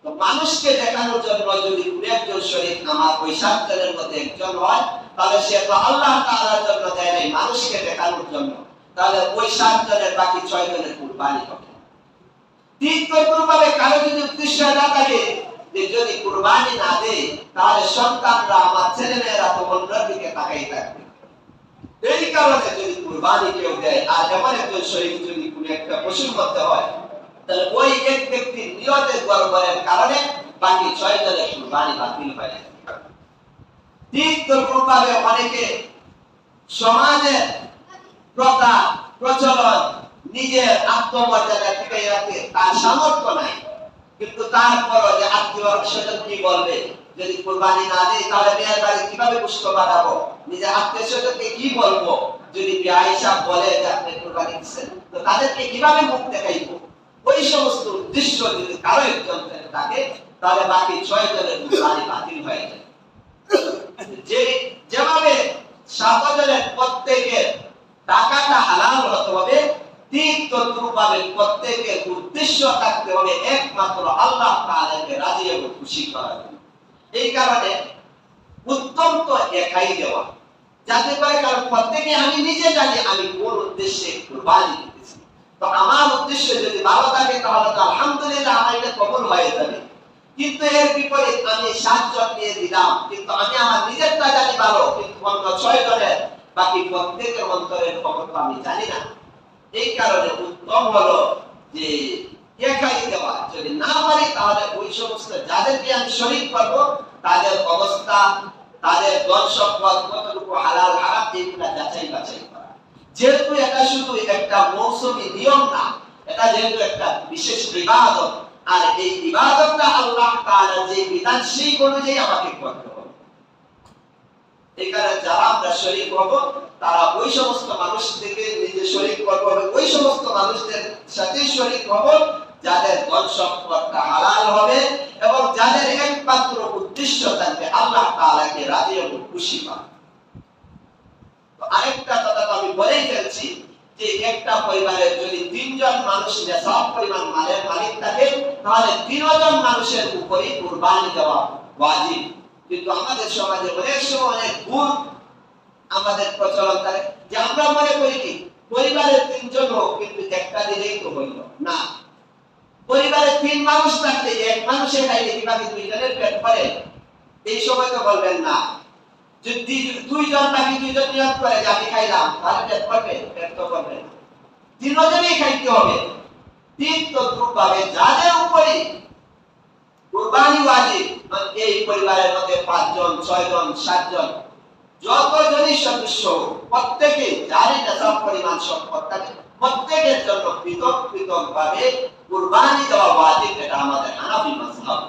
তো মানুষকে দেখানোর জন্য যদি কোনো একজন শরীক আমার ওই 7 জনের মধ্যে একজন হয়, তাহলে সে তো আল্লাহ তাআলার জন্য দেয় নাই, মানুষকে দেখানোর জন্য, তাহলে ওই 7 জনের বাকি 6 জনের কুরবানি হবে। ঠিক তদ্রূপভাবে কারো যদি উদ্দেশ্য না থাকে যে যদি কুরবানি না দেই তাহলে সন্তানরা আমার ছেলেমেয়েরা তো অন্যের দিকে তাকাই থাকবে, এই কারণে যদি কুরবানি কেউ দেয় আর এমন একজন শরীফ যদি কোনো একটা পশুর মধ্যে হয়, তাহলে ওই এক ব্যক্তির নিয়তের গড়বড়ের কারণে বাকি 6 জনের কুরবানি বাতিল হয়ে যায়। ঠিক তদ্রূপভাবে অনেকে সমাজের প্রথা প্রচলন নিজের আত্মমর্যাদা টিকে রাখতে তার সামর্থ্য নাই, কিন্তু তারপরও যে আত্মীয় স্বজন কি বলবে, যদি কুরবানি না দিই তাহলে মেয়ের বাড়ি কিভাবে পুষ্ট বাড়াবো, নিজের আত্মীয় স্বজনকে কি বলবো, যদি আয়েশা বলে যে আপনি কুরবানি দিচ্ছেন তো তাদেরকে কিভাবে মুখ দেখাইবো, ওই সমস্ত উদ্দেশ্য যদি কারো একজন থাকে তাহলে বাকি 6 জনের কুরবানি বাতিল হয়ে যায়। যেভাবে 7 জনের প্রত্যেকের টাকাটা হালাল হতে হবে, ঠিক তদ্রূপভাবে প্রত্যেকের উদ্দেশ্য থাকতে হবে একমাত্র আল্লাহ তাআলাকে রাজি এবং খুশি করার জন্য। এই কারণে উত্তম তো একাই দেওয়া, যাতে করে কারণ প্রত্যেকে আমি নিজে জানি আমি কোন উদ্দেশ্যে কুরবানি দিতেছি। তো আমার উদ্দেশ্য যদি ভালো থাকে তাহলে তো আলহামদুলিল্লাহ আমার এটা কবুল হয়ে যাবে। কিন্তু এর বিপরীত আমি 7 জন নিয়ে দিলাম, কিন্তু আমি আমার নিজেরটা জানি ভালো, কিন্তু অন্য 6 জনের বাকি প্রত্যেকের অন্তরের খবর তো আমি জানি না। এই কারণে উত্তম হলো যে একাই দেওয়া। যদি না পারি তাহলে ওই সমস্ত যাদেরকে আমি শরীক করব তাদের অবস্থা, তাদের ধন সম্পদ কতটুকু হালাল হারাম এইগুলা যাচাই বাছাই করা। যেহেতু এটা শুধু একটা মৌসুমী নিয়ম না, এটা যেহেতু একটা বিশেষ ইবাদত, আর এই ইবাদতটা আল্লাহ তাআলা যে বিধান সেই অনুযায়ী আমাকে করতে হবে। এই কারণে যারা আমরা শরীক হব তারা ওই সমস্ত মানুষ থেকে নিজে শরীক করব, ওই সমস্ত মানুষদের সাথে শরীক হব যাদের ধন সম্পদটা হালাল হবে এবং যাদের একমাত্র উদ্দেশ্য থাকবে আল্লাহ তাআলাকে রাজি এবং খুশি করা। তো আরেকটা কথা তো আমি বলেই ফেলছি যে একটা পরিবারের যদি 3 জন মানুষ নিসাব পরিমাণ মালের মালিক থাকে তাহলে 3 জন মানুষের উপরই কুরবানি দেওয়া ওয়াজিব। কিন্তু আমাদের সমাজে অনেক সময় অনেক ভুল আমাদের প্রচলন থাকে যে আমরা মনে করি কি পরিবারের 3 জন হোক কিন্তু একটা দিলেই তো হইল না। পরিবারে 3 মানুষ থাকলে এক মানুষে খাইলে কিভাবে 2 জনের পেট ভরে? এই সময় তো বলবেন না। যদি 2 জন বাকি 2 জন নিয়ত করে যে আমি খাইলাম তাহলে পেট ভরবে? পেট তো ভরবে না। 3 জনেই খাইতে হবে। ঠিক তদ্রূপভাবে যাদের উপরে কুরবানি ওয়াজিব, মানে এই পরিবারের মধ্যে 5 জন 6 জন 7 জন যতজনই সদস্য প্রত্যেকে যারই নিসাব পরিমাণ সম্পদ থাকে প্রত্যেকের জন্য পৃথক পৃথক ভাবে কুরবানি দেওয়া ওয়াজিব। এটা আমাদের হানাফি মাযহাব।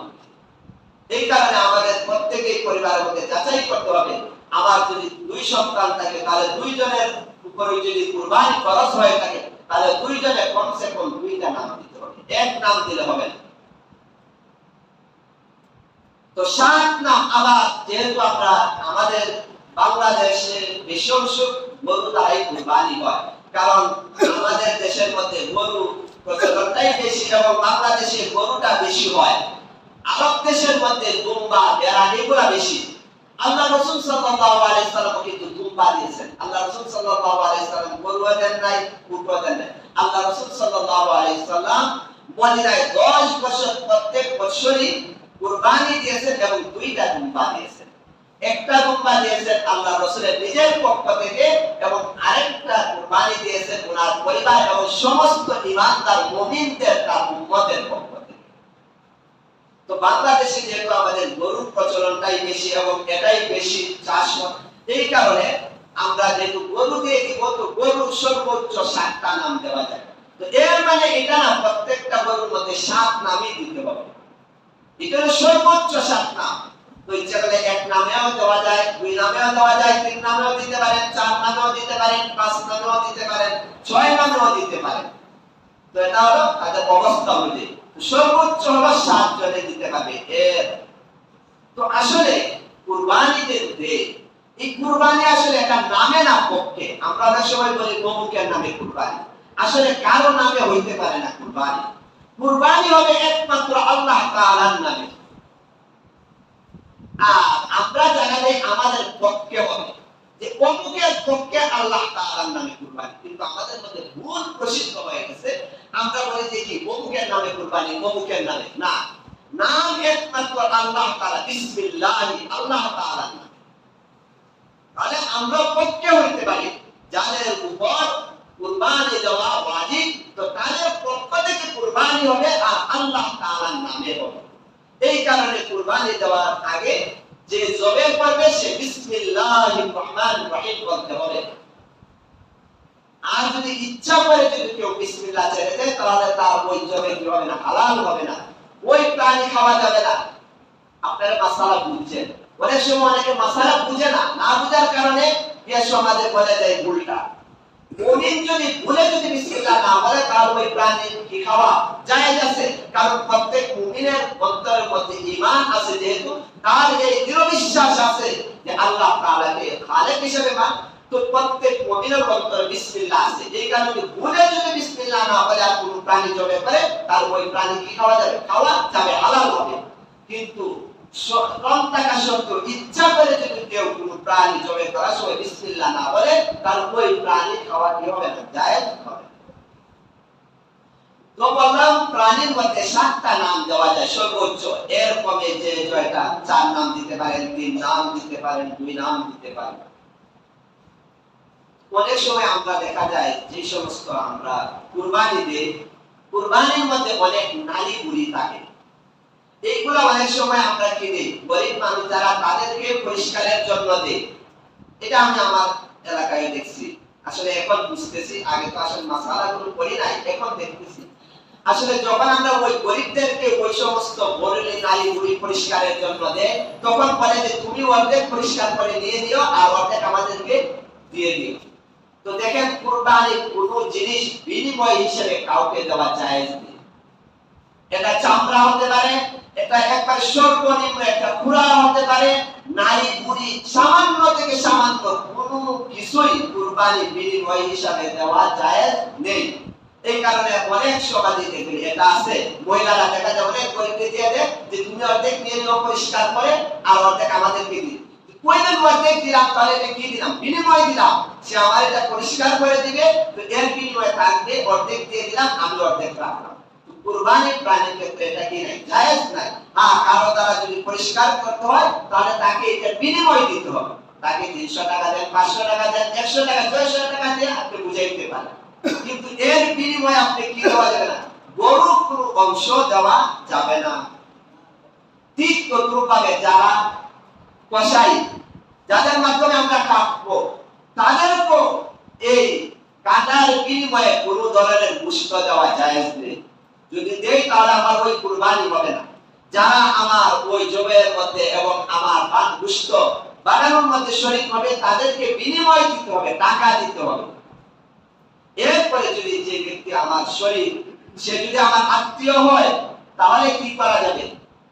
এই কারণে আমাদের প্রত্যেকেই পরিবারের মধ্যে যাচাই করতে হবে, আমার যদি 2 সন্তান থাকে তাহলে 2 জনের উপরে যদি কুরবানি ফরজ হয়ে থাকে তাহলে 2 জনে কমসে কম 2টা নাম দিতে হবে, এক নাম দিলে হবে না। তো 7 নাম আবার যেহেতু আমরা আমাদের বাংলাদেশে বেশি অংশ গরু দ্বারাই কুরবানি হয়, কারণ আমাদের দেশের মধ্যে গরু প্রচলনটাই বেশি এবং বাংলাদেশে গরুটা বেশি হয়। আরব দেশের মধ্যে দুম্বা ভেড়া এগুলা বেশি। আল্লাহ রাসূল সাল্লাল্লাহু আলাইহি সাল্লাম কিন্তু দুম্বা দিয়েছেন। আল্লাহ রাসূল সাল্লাল্লাহু আলাইহি সাল্লাম গরু দেন নাই, উট দেন নাই। আল্লাহ রাসূল সাল্লাল্লাহু আলাইহি সাল্লাম মদিনায় 10 বছর প্রত্যেক বছরই কুরবানি দিয়েছেন এবং 2টা দুম্বা দিয়েছেন। একটা দুম্বা দিয়েছেন আল্লাহ রাসূলের নিজের পক্ষ থেকে এবং আরেকটা কুরবানি দিয়েছেন ওনার পরিবার এবং সমস্ত ঈমানদার মুমিনদের তার উম্মতের পক্ষ থেকে। তো বাংলাদেশে যেহেতু আমাদের গরুর প্রচলনটাই বেশি এবং এটাই বেশি চাষ হয়, এই কারণে আমরা যেহেতু গরু দিয়ে দিব তো গরুর সর্বোচ্চ 7টা নাম দেওয়া যায়। তো এর মানে এটা না প্রত্যেকটা গরুর মধ্যে 7 নামই দিতে হবে, এটা সর্বোচ্চ 7 নাম। তো ইচ্ছা করলে 1 নামেও দেওয়া যায়, 2 নামেও দেওয়া যায়, 3 নামেও দিতে পারেন, 4 নামেও দিতে পারেন, 5 নামেও দিতে পারেন, 6 নামেও দিতে পারেন। তো এটা হলো তাদের অবস্থা অনুযায়ী সর্বোচ্চ হলো 7 জনে দিতে পারবে। তো আসলে কুরবানি যে এই কুরবানি আসলে একটা নামে না পক্ষে। আমরা অনেক সময় বলি অমুকের নামে কুরবানি, আসলে কারো নামে হইতে পারে না কুরবানি। কুরবানি হবে একমাত্র আল্লাহ তাআলার নামে। আর আমরা জানালে আমাদের পক্ষে হবে যে অমুকের পক্ষে আল্লাহ তাআলার নামে কুরবানি। কিন্তু আমাদের মধ্যে ভুল প্রসিদ্ধ হয়ে গেছে, আমরা বলি যে কি অমুকের নামে কুরবানি, অমুকের নামে না। নাম একমাত্র আল্লাহ তাআলা, বিসমিল্লাহ, আল্লাহ তাআলার নামে। তাহলে আমরা পক্ষে হইতে পারি যাদের উপর কুরবানি দেওয়া ওয়াজিব, তো তাদের পক্ষ থেকে কুরবানি হবে আর আল্লাহ তাআলার নামে হবে। এই কারণে কুরবানি দেওয়ার আগে যে জবে করবে সে বিসমিল্লাহির রহমানির রহিম বলতে হবে। আর যদি ইচ্ছা করে যদি কেউ বিসমিল্লাহ ছেড়ে দেয় তাহলে তার ওই জবে কি হবে না, হালাল হবে না, ওই প্রাণী খাওয়া যাবে না। আপনারা মাসালা বুঝছেন? অনেক সময় অনেকে মাসালা বুঝে না, না বুঝার কারণে এ সমাজে বলে দেয় ভুলটা। মুমিন যদি ভুলে যদি বিসমিল্লাহ না বলে তাহলে ওই প্রাণী কি খাওয়া জায়েজ আছে, কারণ প্রত্যেক মুমিনের অন্তরের মধ্যে ঈমান আছে, যেহেতু তার এই দৃঢ় বিশ্বাস আছে যে আল্লাহ তাআলাকে খালেক হিসেবে মানে, তো প্রত্যেক মুমিনের অন্তরে বিসমিল্লাহ আছে। এই কারণে ভুলে যদি বিসমিল্লাহ না বলে আর কোনো প্রাণী জবে করে তার ওই প্রাণী কি খাওয়া যাবে, খাওয়া যাবে, হালাল হবে। কিন্তু কম টাকা সত্ত্বেও ইচ্ছা করে যদি কেউ কোনো প্রাণী জবে করার সময় বিসমিল্লাহ না বলে তার ওই প্রাণী খাওয়া কি হবে না, জায়েজ হবে। তো বললাম প্রাণীর মধ্যে 7টা নাম দেওয়া যায় সর্বোচ্চ, এর কমে যে জয়টা 4 নাম দিতে পারেন, 3 নাম দিতে পারেন, 2 নাম দিতে পারেন। অনেক সময় আমরা দেখা যায় যে সমস্ত আমরা কুরবানি দেই, কুরবানির মধ্যে অনেক নালী গুলি থাকে, এইগুলো অনেক সময় আমরা কি দিই, গরিব মানুষ যারা তাদেরকে পরিষ্কারের জন্য দেই। এটা আমি আমার এলাকায় দেখছি, আসলে এখন বুঝতেছি, আগে তো আসলে মাসালাগুলো করি নাই, এখন দেখতেছি। আসলে যখন আমরা ওই গরিবদেরকে ওই সমস্ত বরলি নালী গুলি পরিষ্কারের জন্য দেই, তখন বলে যে তুমি অর্ধেক পরিষ্কার করে নিয়ে দিও আর অর্ধেক আমাদেরকে দিয়ে দিও। তো দেখেন কুরবানির কোনো জিনিস বিনিময় হিসেবে কাউকে দেওয়া জায়েজ নেই। এটা চামড়া হতে পারে, এটা একবার সর্বনিম্ন একটা খুরা হতে পারে, নারী বুড়ি সামান্য থেকে সামান্য কোনো কিছুই কুরবানি বিনিময় হিসাবে দেওয়া জায়েজ নেই। এই কারণে অনেক সমাজে দেখবেন এটা আছে, মহিলারা দেখা যায় অনেক গরিবকে দিয়ে দেয় যে তুমি অর্ধেক নিয়ে নিও পরিষ্কার করে আর অর্ধেক আমাদেরকে দিই। কইলেন অর্ধেক দিলাম, তাহলে এটা কি দিলাম, বিনিময় দিলাম। সে আমার এটা পরিষ্কার করে দিবে, তো এর বিনিময়ে থাকবে অর্ধেক দিয়ে দিলাম, আমি অর্ধেক রাখলাম। কুরবানির প্রাণীর ক্ষেত্রে এটা কি নাই, জায়েজ নাই। হ্যাঁ, কারো দ্বারা যদি পরিষ্কার করতে হয় তাহলে তাকে এটা বিনিময় দিতে হবে। তাকে 300 টাকা দেন, 500 টাকা দেন, 100 টাকা, 600 টাকা দিয়ে আপনি বুঝাইতে পারেন, কিন্তু এর বিনিময়ে আপনি কি দেওয়া যাবে না, গরুর কোনো অংশ দেওয়া যাবে না। ঠিক তদ্রূপভাবে যারা কসাই, যাদের মাধ্যমে আমরা কাটবো, তাদেরকেও এই কাটার বিনিময়ে কোনো ধরনের গোশত দেওয়া জায়েজ নেই। যদি দেই তাহলে আমার ওই কুরবানি হবে না। যারা আমার ওই জবের মধ্যে এবং আমার গোশত বানানোর মধ্যে শরীক হবে তাদেরকে বিনিময় দিতে হবে, টাকা দিতে হবে। এরপরে যদি যে ব্যক্তি আমার শরীক, সে যদি আমার আত্মীয় হয় তাহলে কি করা যাবে,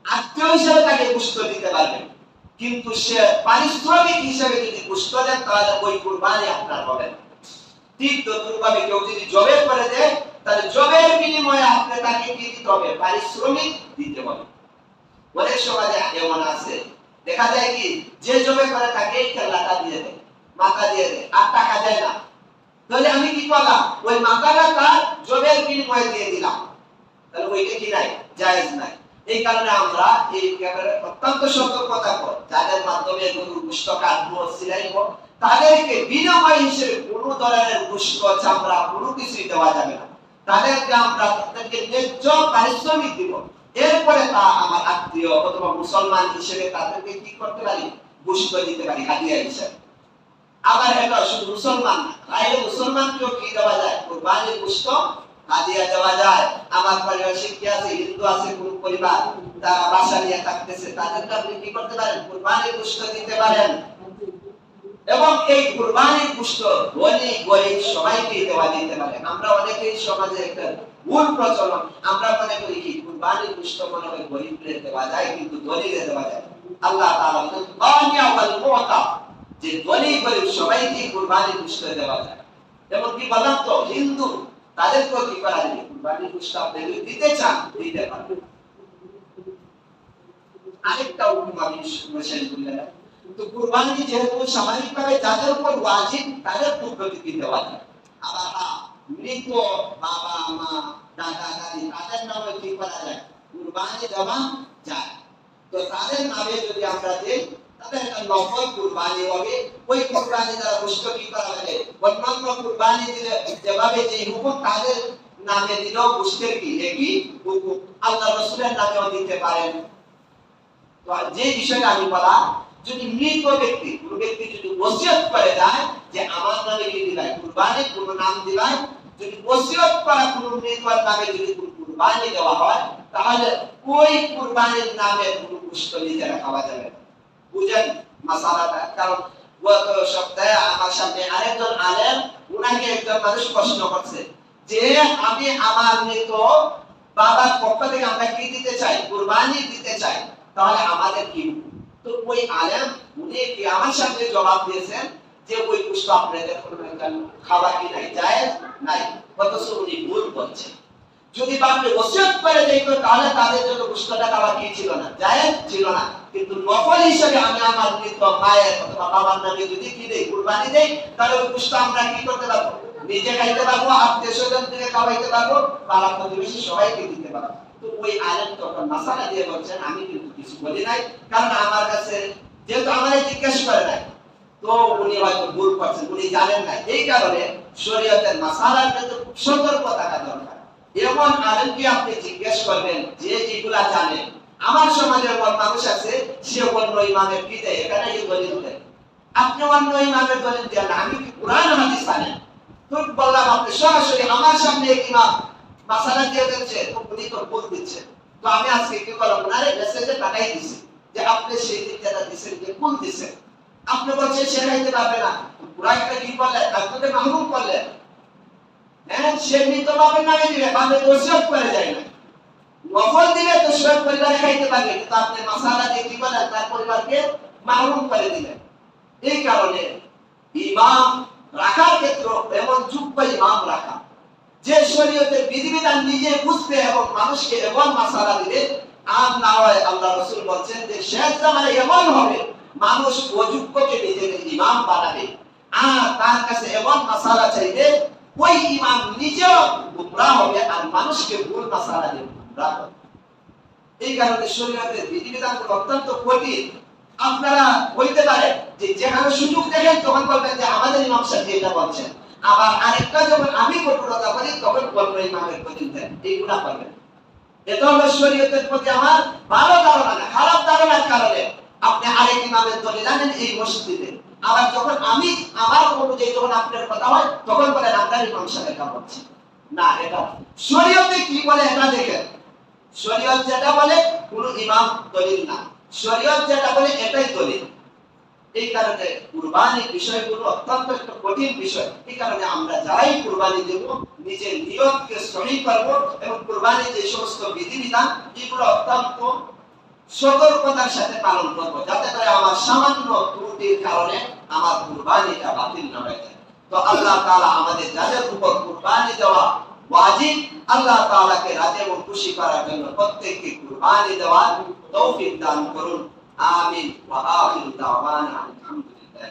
আত্মীয় হিসেবে তাকে গোশত দিতে পারবেন, কিন্তু সে পারিশ্রমিক হিসেবে যদি গোশত দেন তাহলে ওই কুরবানি আপনার হবে না। ঠিক তদ্রূপভাবে কেউ যদি জবে করে দেয় তাহলে জবের বিনিময়ে আপনি তাকে কি দিতে হবে, পারিশ্রমিক দিতে হবে। অনেক সমাজে এমন আছে, দেখা যায় কি যে জবে করে তাকে খেলাটা দিয়ে দেয়, মাথা দিয়ে দেয়, আর টাকা দেয় না। তাহলে আমি কি করলাম, ওই মাথাটা তার জবের বিনিময়ে দিয়ে দিলাম, তাহলে ওইটা কি নাই, জায়েজ নাই। এই কারণে আমরা এই ব্যাপারে অত্যন্ত সতর্কতা করি, যাদের মাধ্যমে গরুর গোশত কাটবো, সিলাইবো, তাদেরকে বিনিময় হিসেবে কোনো ধরনের গোশত, চামড়া কোনো কিছুই দেওয়া যাবে না। তাদেরকে আমরা তাদেরকে ন্যায্য পারিশ্রমিক দিব, এরপরে তা আমার আত্মীয় অথবা মুসলমান হিসেবে তাদেরকে কি করতে পারি, গোশত দিতে পারি হাদিয়া হিসেবে। আবার এটা শুধু মুসলমান না, বাইরে মুসলমানকেও কি দেওয়া যায়, কুরবানির গোশত হাদিয়া দেওয়া যায়। আমার পারিবারিক শিক্ষা আছে, হিন্দু আছে, কোন পরিবার তারা বাসা নিয়ে থাকতেছে, তাদেরকে আপনি কি করতে পারেন, কুরবানির গোশত দিতে পারেন। এবং এই কুরবানির গোশত ধনী গরিব সবাইকে দেওয়া যেতে পারে। আমরা অনেকেই সমাজে একটা ভুল প্রচলন, আমরা মনে করি কি কুরবানির গোশত মনে হয় গরিবদের দেওয়া যায়, কিন্তু ধনীদের দেওয়া যায়। আল্লাহ তাআলা বলেন বানিয়া ওয়াল মুতা, যে ধনী গরিব সবাইকে কুরবানির গোশত দেওয়া যায়। যেমন কি বললাম তো, হিন্দু তাদেরকে কি করা যায়, কুরবানির গোশত আপনি যদি দিতে চান দিতে পারবেন। আরেকটা হুকুম আমি মেনশন করলাম, তো কুরবানি যেহেতু স্বাভাবিকভাবে যাদের উপর ওয়াজিব তাদের পদ্ধতি দেওয়া যায়। আবার মৃত বাবা মা দাদা দাদি তাদের নামে কি করা যায়, কুরবানি দেওয়া যায়। তো তাদের নামে যদি আমরা দিই তাহলে একটা নফল কুরবানি হবে, ওই কুরবানি দ্বারা গোশত কি করা হবে, অন্যান্য কুরবানি দিলে যেভাবে যে হুকুম তাদের নামে দিলেও গোশতের কি একই হুকুম আল্লাহ রাসূলের নামেও দিতে পারেন। তো যে বিষয়টা আমি বলা, যদি মৃত ব্যক্তি কোন ব্যক্তি যদি ওসিয়ত করে যায় যে আমার নামে কি দিলাই কুরবানি কোন নাম দিলাই, যদি ওসিয়ত করা কোন মৃতর নামে যদি কুরবানি দেওয়া হয়, তাহলে ওই কুরবানির নামে কোন গোশত নিজেরা খাওয়া যাবে না। বুঝেন মাসালাটা? কারণ গত সপ্তাহে আমার সামনে আরেকজন আলেম, উনাকে একজন মানুষ প্রশ্ন করছে যে আমি আমার মৃত বাবার পক্ষ থেকে আমরা কি দিতে চাই, কুরবানি দিতে চাই, তাহলে আমাদের কি? তো ওই আলেম উনি কি আমার সামনে জবাব দিয়েছেন যে ওই গোশত আপনাদের খাওয়া কি নাই, জায়েজ নাই। অথচ উনি ভুল বলছেন। যদি বাপরে ওসিয়ত করে যেত তাহলে তাদের জন্য গোশতটা খাওয়া কি ছিল না, জায়েজ ছিল না। কিন্তু নফল হিসেবে আমি আমার মৃত মায়ের অথবা বাবার নামে যদি কি দেই, কুরবানি দেই, তাহলে ওই গোশত আমরা কি করতে পারবো, নিজে খাইতে পারবো, আত্মীয়-স্বজন থেকে খাওয়াইতে পারবো, পাড়া প্রতিবেশী সবাইকে দিতে পারবো। তো ওই আলেম তখন মাসালা দিয়ে বলছেন আমি কিন্তু কিছু বলি নাই, কারণ আমার কাছে যেহেতু আমারে জিজ্ঞেস করে নাই, তো উনি হয়তো ভুল করছেন, উনি জানেন না। এই কারণে শরীয়তের মাসালার ক্ষেত্রে খুব সতর্ক থাকা দরকার। এমন আলেমকে আপনি জিজ্ঞেস করবেন যে যেগুলা জানেন। আমার সমাজে এমন মানুষ আছে, সে অন্য ইমামের কি দেয়, এখানে এই দলিল দেয়, আপনি অন্য ইমামের দলিল দেন না, আমি কি কোরআন হাদিস জানেন? তো বললাম আপনি সরাসরি আমার সামনে এক ইমাম মাসালা দিয়ে দিচ্ছে, তো উনি তো ভুল দিচ্ছেন। তো আমি আজকে কি করলাম, ওনারে মেসেজে পাঠাই দিছি যে আপনি সেই দিকটা দিচ্ছেন যে ভুল দিচ্ছেন। আপনি বলছেন সে খাইতে পারবে না, কুরআনটা কি করলেন, আপনি মাহরুম করলেন। হ্যাঁ, সে মৃত বাবার নামে দিলে বাপে ওসিয়ত করে যায় না, নফল দিলে তো সব পরিবার খাইতে পারবে, কিন্তু আপনি মাসালা দিয়ে কি করলেন, তার পরিবারকে মাহরুম করে দিলেন। এই কারণে ইমাম রাখার ক্ষেত্রে এমন যোগ্য ইমাম রাখা যে শরীয়তের বিধিবিধান নিজে বুঝবে এবং মানুষকে এমন মাসালা দিবে আর না হয়। আল্লাহ রাসূল বলেন যে শেষ জামানে এমন হবে মানুষ অযোগ্যকে নিজের ইমাম বানাবে আর তার কাছে এমন মাসালা চাইবে ওই ইমাম নিজেও গুমরাহ হবে আর মানুষকে ভুল মাসালা দিয়ে গুমরাহ হবে। এই কারণে শরীয়তের বিধিবিধান অত্যন্ত কঠিন। আপনারা বলতে পারেন যে যেখানে সুযোগ দেখেন তখন বলবেন যে আমাদের ইমাম সাহেব এটা বলছেন, আবার আরেকটা যখন আমি কঠোরতা করি তখন বলবো ইমামের প্রতি দেন, এইগুলা করবেন। এটা হলো শরীয়তের প্রতি আমার ভালো ধারণা না, খারাপ ধারণার কারণে আপনি আরেক ইমামের দলিল আনেন এই মসজিদে, আবার যখন আমি আমার অনুযায়ী যখন আপনার কথা হয় তখন বলেন আপনার ইমাম সাহেব এটা বলছে না। এটা শরীয়তে কি বলে এটা দেখেন। শরীয়ত যেটা বলে কোন ইমাম দলিল না, শরীয়ত যেটা বলে এটাই দলিল। এই কারণে কুরবানির বিষয়গুলো অত্যন্ত একটা কঠিন বিষয়। এই কারণে আমরা যারাই কুরবানি দেব নিজের নিয়তকে সহি করব এবং কুরবানির যে সমস্ত বিধিবিধান এগুলো অত্যন্ত সতর্কতার সাথে পালন করব, যাতে করে আমার সামান্য ত্রুটির কারণে আমার কুরবানিটা বাতিল না হয়ে যায়। তো আল্লাহ তাআলা আমাদের যাদের উপর কুরবানি দেওয়া ওয়াজিব, আল্লাহ তাআলাকে রাজি এবং খুশি করার জন্য প্রত্যেককে কুরবানি দেওয়ার তৌফিক দান করুন। আমিন ওয়া আখিরু দাওয়ানা আলহামদুলিল্লাহ।